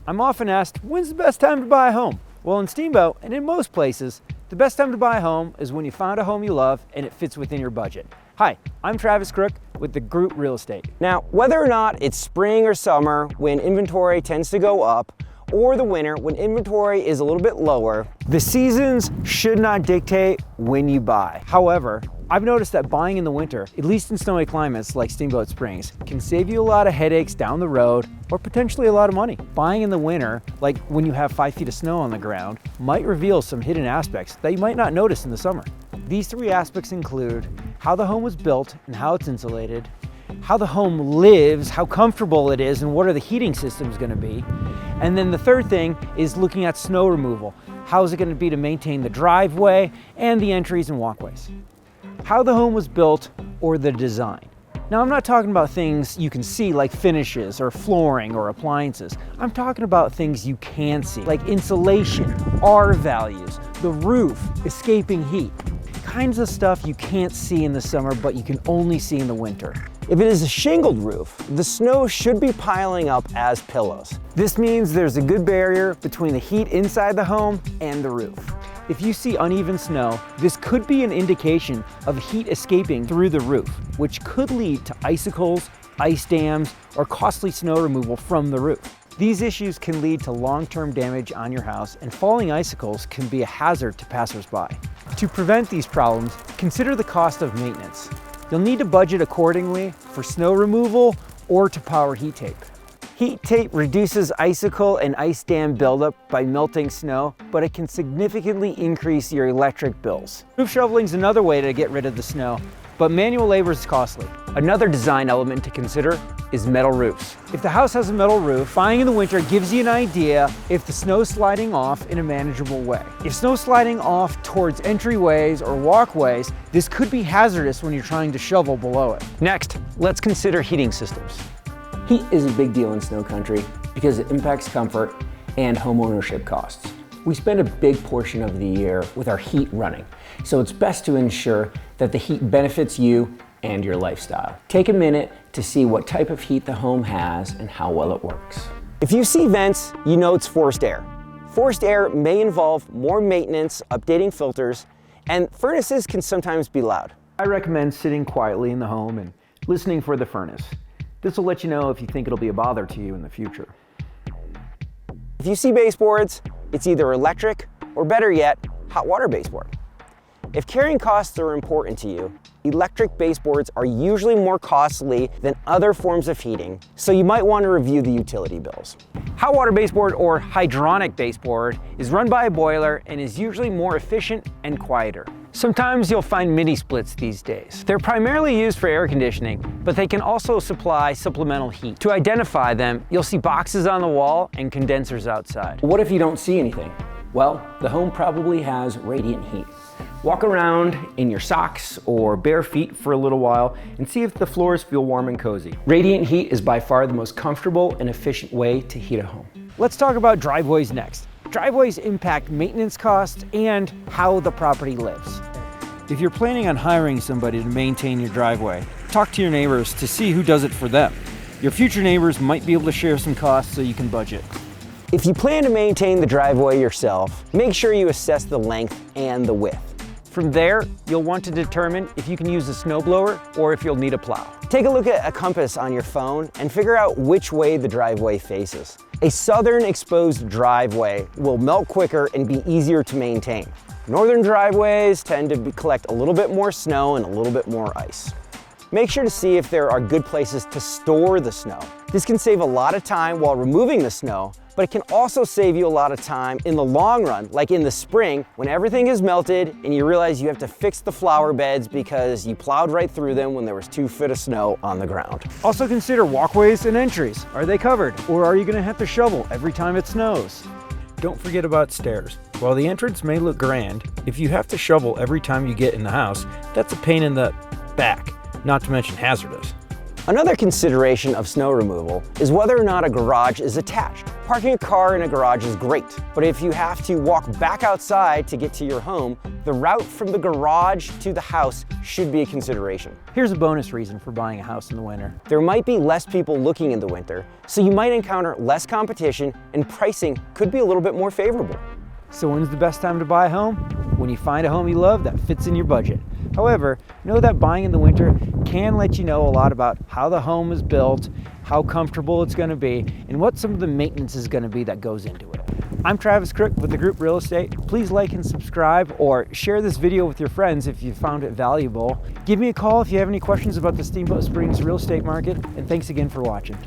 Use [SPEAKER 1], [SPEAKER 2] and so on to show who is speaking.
[SPEAKER 1] I'm often asked, when's the best time to buy a home? Well, in Steamboat, and in most places, the best time to buy a home is when you found a home you love and it fits within your budget. Hi, I'm Travis Crook with the Group Real Estate.
[SPEAKER 2] Now, whether or not it's spring or summer when inventory tends to go up, or the winter when inventory is a little bit lower,
[SPEAKER 1] the seasons should not dictate when you buy. However, I've noticed that buying in the winter, at least in snowy climates like Steamboat Springs, can save you a lot of headaches down the road or potentially a lot of money. Buying in the winter, like when you have 5 feet of snow on the ground, might reveal some hidden aspects that you might not notice in the summer. These 3 aspects include how the home was built and how it's insulated, how the home lives, how comfortable it is, and what are the heating systems going to be. And then the third thing is looking at snow removal. How is it going to be to maintain the driveway and the entries and walkways? How the home was built or the design. Now, I'm not talking about things you can see like finishes or flooring or appliances. I'm talking about things you can see, like insulation, R values, the roof, escaping heat. Kinds of stuff you can't see in the summer, but you can only see in the winter.
[SPEAKER 2] if it is a shingled roof, the snow should be piling up as pillows.
[SPEAKER 1] This means there's a good barrier between the heat inside the home and the roof. If you see uneven snow, this could be an indication of heat escaping through the roof, which could lead to icicles, ice dams, or costly snow removal from the roof. These issues can lead to long-term damage on your house, and falling icicles can be a hazard to passersby. To prevent these problems, consider the cost of maintenance. You'll need to budget accordingly for snow removal or to power heat tape. Heat tape reduces icicle and ice dam buildup by melting snow, but it can significantly increase your electric bills. Roof shoveling is another way to get rid of the snow, but manual labor is costly. Another design element to consider is metal roofs. If the house has a metal roof, buying in the winter gives you an idea if the snow is sliding off in a manageable way. If snow is sliding off towards entryways or walkways, this could be hazardous when you're trying to shovel below it.
[SPEAKER 2] Next, let's consider heating systems.
[SPEAKER 3] Heat is a big deal in snow country because it impacts comfort and home ownership costs. We spend a big portion of the year with our heat running, so it's best to ensure that the heat benefits you and your lifestyle. Take a minute to see what type of heat the home has and how well it works.
[SPEAKER 2] If you see vents, you know it's forced air. Forced air may involve more maintenance, updating filters, and furnaces can sometimes be loud.
[SPEAKER 1] I recommend sitting quietly in the home and listening for the furnace. This will let you know if you think it'll be a bother to you in the future.
[SPEAKER 2] If you see baseboards, it's either electric or, better yet, hot water baseboard. If carrying costs are important to you, electric baseboards are usually more costly than other forms of heating, so you might want to review the utility bills.
[SPEAKER 1] Hot water baseboard or hydronic baseboard is run by a boiler and is usually more efficient and quieter. Sometimes you'll find mini splits these days. They're primarily used for air conditioning, but they can also supply supplemental heat. To identify them, you'll see boxes on the wall and condensers outside.
[SPEAKER 3] What if you don't see anything? Well, the home probably has radiant heat. Walk around in your socks or bare feet for a little while and see if the floors feel warm and cozy. Radiant heat is by far the most comfortable and efficient way to heat a home.
[SPEAKER 1] Let's talk about driveways next. Driveways impact maintenance costs and how the property lives. If you're planning on hiring somebody to maintain your driveway, talk to your neighbors to see who does it for them. Your future neighbors might be able to share some costs so you can budget.
[SPEAKER 2] If you plan to maintain the driveway yourself, make sure you assess the length and the width.
[SPEAKER 1] From there, you'll want to determine if you can use a snowblower or if you'll need a plow.
[SPEAKER 2] Take a look at a compass on your phone and figure out which way the driveway faces. A southern exposed driveway will melt quicker and be easier to maintain. Northern driveways tend to collect a little bit more snow and a little bit more ice. Make sure to see if there are good places to store the snow. This can save a lot of time while removing the snow, but it can also save you a lot of time in the long run, like in the spring when everything is melted and you realize you have to fix the flower beds because you plowed right through them when there was 2 feet of snow on the ground.
[SPEAKER 1] Also consider walkways and entries. Are they covered, or are you going to have to shovel every time it snows? Don't forget about stairs. While the entrance may look grand, if you have to shovel every time you get in the house, that's a pain in the back, not to mention hazardous.
[SPEAKER 2] Another consideration of snow removal is whether or not a garage is attached. Parking a car in a garage is great, but if you have to walk back outside to get to your home, the route from the garage to the house should be a consideration.
[SPEAKER 1] Here's a bonus reason for buying a house in the winter.
[SPEAKER 2] There might be less people looking in the winter, so you might encounter less competition and pricing could be a little bit more favorable.
[SPEAKER 1] So when's the best time to buy a home? When you find a home you love that fits in your budget. However, know that buying in the winter can let you know a lot about how the home is built, how comfortable it's going to be, and what some of the maintenance is going to be that goes into it. I'm Travis Crook with the Group Real Estate. Please like and subscribe or share this video with your friends if you found it valuable. Give me a call if you have any questions about the Steamboat Springs real estate market, and thanks again for watching.